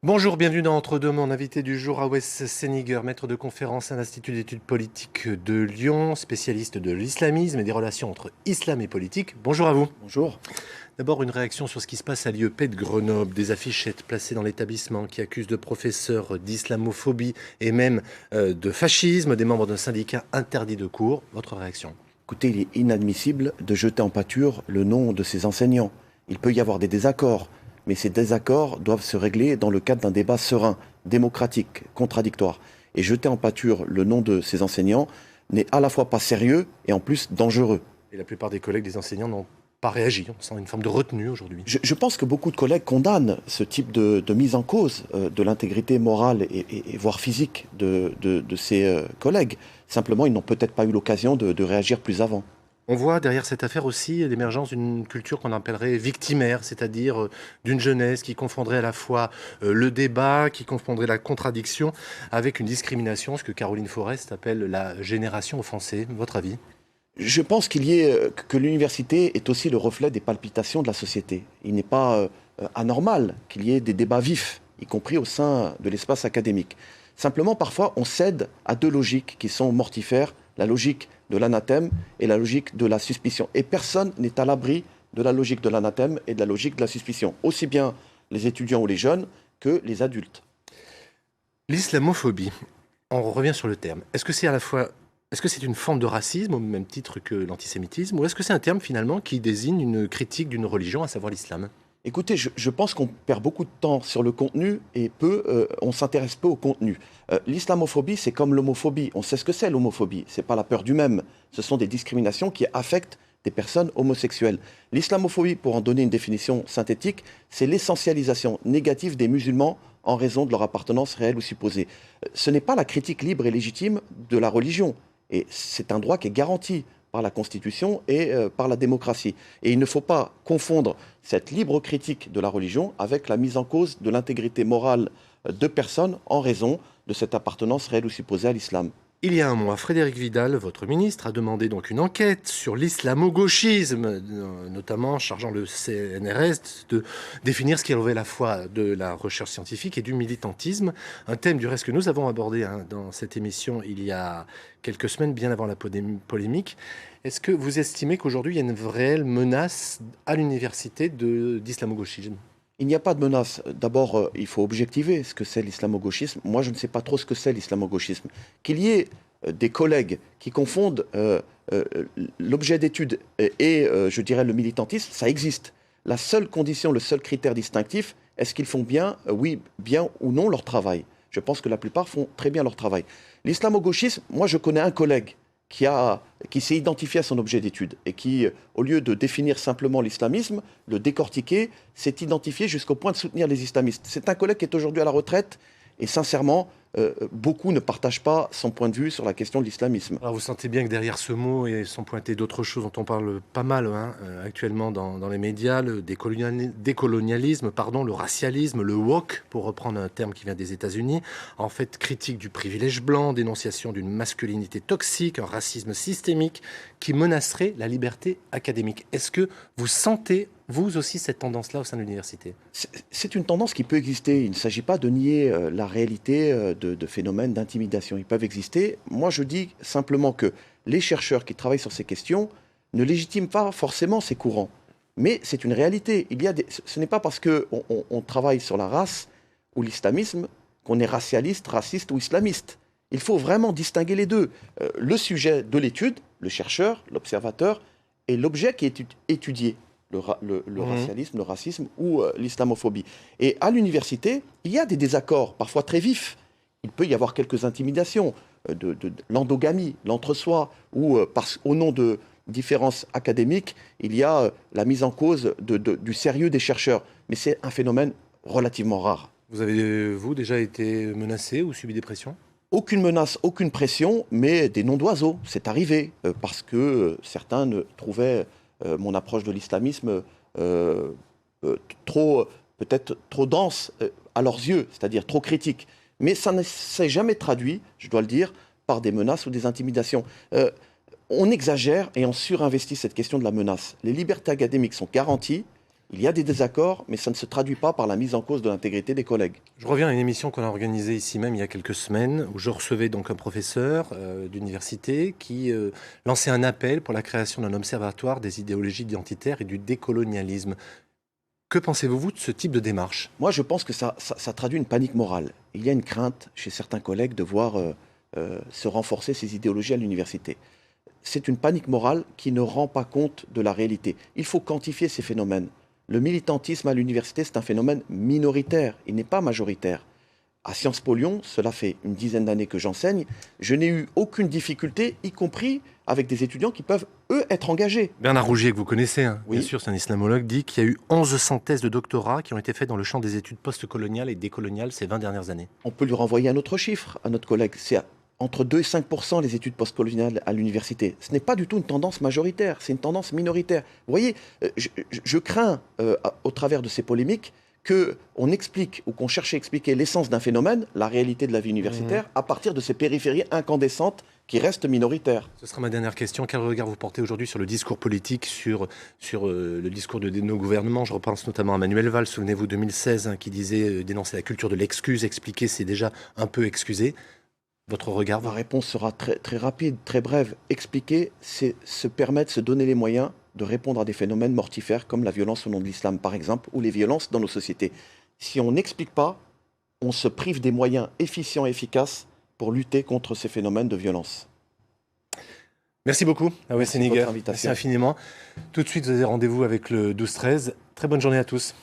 Bonjour, bienvenue dans Entre-deux. Mon invité du jour, Awais Seniger, maître de conférence à l'Institut d'études politiques de Lyon, spécialiste de l'islamisme et des relations entre islam et politique. Bonjour à vous. Bonjour. D'abord, une réaction sur ce qui se passe à l'IEP de Grenoble. Des affichettes placées dans l'établissement qui accusent de professeurs d'islamophobie et même de fascisme des membres d'un syndicat interdit de cours. Votre réaction? Écoutez, il est inadmissible de jeter en pâture le nom de ces enseignants. Il peut y avoir des désaccords, mais ces désaccords doivent se régler dans le cadre d'un débat serein, démocratique, contradictoire. Et jeter en pâture le nom de ces enseignants n'est à la fois pas sérieux et en plus dangereux. Et la plupart des collègues des enseignants n'ont pas réagi. On sent une forme de retenue aujourd'hui. Je pense que beaucoup de collègues condamnent ce type de mise en cause de l'intégrité morale et voire physique de ces collègues. Simplement, ils n'ont peut-être pas eu l'occasion de réagir plus avant. On voit derrière cette affaire aussi l'émergence d'une culture qu'on appellerait victimaire, c'est-à-dire d'une jeunesse qui confondrait à la fois le débat, qui confondrait la contradiction avec une discrimination, ce que Caroline Forest appelle la génération offensée. Votre avis? Je pense que l'université est aussi le reflet des palpitations de la société. Il n'est pas anormal qu'il y ait des débats vifs, y compris au sein de l'espace académique. Simplement, parfois, on cède à deux logiques qui sont mortifères, la logique de l'anathème et la logique de la suspicion. Et personne n'est à l'abri de la logique de l'anathème et de la logique de la suspicion, aussi bien les étudiants ou les jeunes que les adultes. L'islamophobie, on revient sur le terme. Est-ce que c'est une forme de racisme au même titre que l'antisémitisme, ou est-ce que c'est un terme finalement qui désigne une critique d'une religion, à savoir l'islam? Écoutez, je pense qu'on perd beaucoup de temps sur le contenu et on s'intéresse peu au contenu. L'islamophobie, c'est comme l'homophobie. On sait ce que c'est l'homophobie. C'est pas la peur du même. Ce sont des discriminations qui affectent des personnes homosexuelles. L'islamophobie, pour en donner une définition synthétique, c'est l'essentialisation négative des musulmans en raison de leur appartenance réelle ou supposée. Ce n'est pas la critique libre et légitime de la religion. Et c'est un droit qui est garanti par la Constitution et par la démocratie. Et il ne faut pas confondre cette libre critique de la religion avec la mise en cause de l'intégrité morale de personnes en raison de cette appartenance réelle ou supposée à l'islam. Il y a un mois, Frédérique Vidal, votre ministre, a demandé donc une enquête sur l'islamo-gauchisme, notamment chargeant le CNRS de définir ce qui relevait à la fois de la recherche scientifique et du militantisme. Un thème du reste que nous avons abordé dans cette émission il y a quelques semaines, bien avant la polémique. Est-ce que vous estimez qu'aujourd'hui il y a une réelle menace à l'université d'islamo-gauchisme ? Il n'y a pas de menace. D'abord, il faut objectiver ce que c'est l'islamo-gauchisme. Moi, je ne sais pas trop ce que c'est l'islamo-gauchisme. Qu'il y ait des collègues qui confondent l'objet d'étude et, je dirais, le militantisme, ça existe. La seule condition, le seul critère distinctif, est-ce qu'ils font bien, oui, bien ou non leur travail? Je pense que la plupart font très bien leur travail. L'islamo-gauchisme, moi, je connais un collègue qui s'est identifié à son objet d'étude et qui, au lieu de définir simplement l'islamisme, le décortiquer, s'est identifié jusqu'au point de soutenir les islamistes. C'est un collègue qui est aujourd'hui à la retraite et sincèrement, beaucoup ne partagent pas son point de vue sur la question de l'islamisme. Alors vous sentez bien que derrière ce mot sont pointées d'autres choses dont on parle pas mal actuellement dans les médias, le décolonialisme, le racialisme, le woke, pour reprendre un terme qui vient des États-Unis, en fait critique du privilège blanc, dénonciation d'une masculinité toxique, un racisme systémique qui menacerait la liberté académique. Est-ce que vous sentez vous aussi cette tendance-là au sein de l'université? C'est une tendance qui peut exister. Il ne s'agit pas de nier la réalité de phénomènes d'intimidation. Ils peuvent exister. Moi, je dis simplement que les chercheurs qui travaillent sur ces questions ne légitiment pas forcément ces courants. Mais c'est une réalité. Ce n'est pas parce qu'on travaille sur la race ou l'islamisme qu'on est racialiste, raciste ou islamiste. Il faut vraiment distinguer les deux. Le sujet de l'étude, le chercheur, l'observateur, et l'objet qui est étudié. Le racialisme, le racisme ou l'islamophobie. Et à l'université, il y a des désaccords, parfois très vifs. Il peut y avoir quelques intimidations, de l'endogamie, l'entre-soi, ou au nom de différences académiques, il y a la mise en cause du sérieux des chercheurs. Mais c'est un phénomène relativement rare. Vous avez, vous, déjà été menacé ou subi des pressions? Aucune menace, aucune pression, mais des noms d'oiseaux. C'est arrivé, parce que certains trouvaient mon approche de l'islamisme peut-être trop dense à leurs yeux, c'est-à-dire trop critique. Mais ça ne s'est jamais traduit, je dois le dire, par des menaces ou des intimidations. On exagère et on surinvestit cette question de la menace. Les libertés académiques sont garanties. Il y a des désaccords, mais ça ne se traduit pas par la mise en cause de l'intégrité des collègues. Je reviens à une émission qu'on a organisée ici même il y a quelques semaines, où je recevais donc un professeur d'université qui lançait un appel pour la création d'un observatoire des idéologies identitaires et du décolonialisme. Que pensez-vous de ce type de démarche? Moi, je pense que ça traduit une panique morale. Il y a une crainte chez certains collègues de voir se renforcer ces idéologies à l'université. C'est une panique morale qui ne rend pas compte de la réalité. Il faut quantifier ces phénomènes. Le militantisme à l'université, c'est un phénomène minoritaire, il n'est pas majoritaire. À Sciences Po Lyon, cela fait une dizaine d'années que j'enseigne, je n'ai eu aucune difficulté, y compris avec des étudiants qui peuvent, eux, être engagés. Bernard Rougier, que vous connaissez, hein, Oui. bien sûr, c'est un islamologue, dit qu'il y a eu 1100 thèses de doctorat qui ont été faites dans le champ des études postcoloniales et décoloniales ces 20 dernières années. On peut lui renvoyer un autre chiffre à notre collègue, c'est entre 2 et 5% les études postcoloniales à l'université. Ce n'est pas du tout une tendance majoritaire, c'est une tendance minoritaire. Vous voyez, je crains, au travers de ces polémiques, qu'on explique ou qu'on cherche à expliquer l'essence d'un phénomène, la réalité de la vie universitaire, à partir de ces périphéries incandescentes qui restent minoritaires. Ce sera ma dernière question. Quel regard vous portez aujourd'hui sur le discours politique, sur le discours de nos gouvernements? Je repense notamment à Manuel Valls, souvenez-vous, 2016, hein, qui disait dénoncer la culture de l'excuse, expliquer c'est déjà un peu excusé. Votre regard? Ma réponse sera très, très rapide, très brève. Expliquer, c'est se permettre, se donner les moyens de répondre à des phénomènes mortifères comme la violence au nom de l'islam, par exemple, ou les violences dans nos sociétés. Si on n'explique pas, on se prive des moyens efficients et efficaces pour lutter contre ces phénomènes de violence. Merci beaucoup, Awais Merci de Senneguer. votre invitation. Merci infiniment. Tout de suite, vous avez rendez-vous avec le 12-13. Très bonne journée à tous.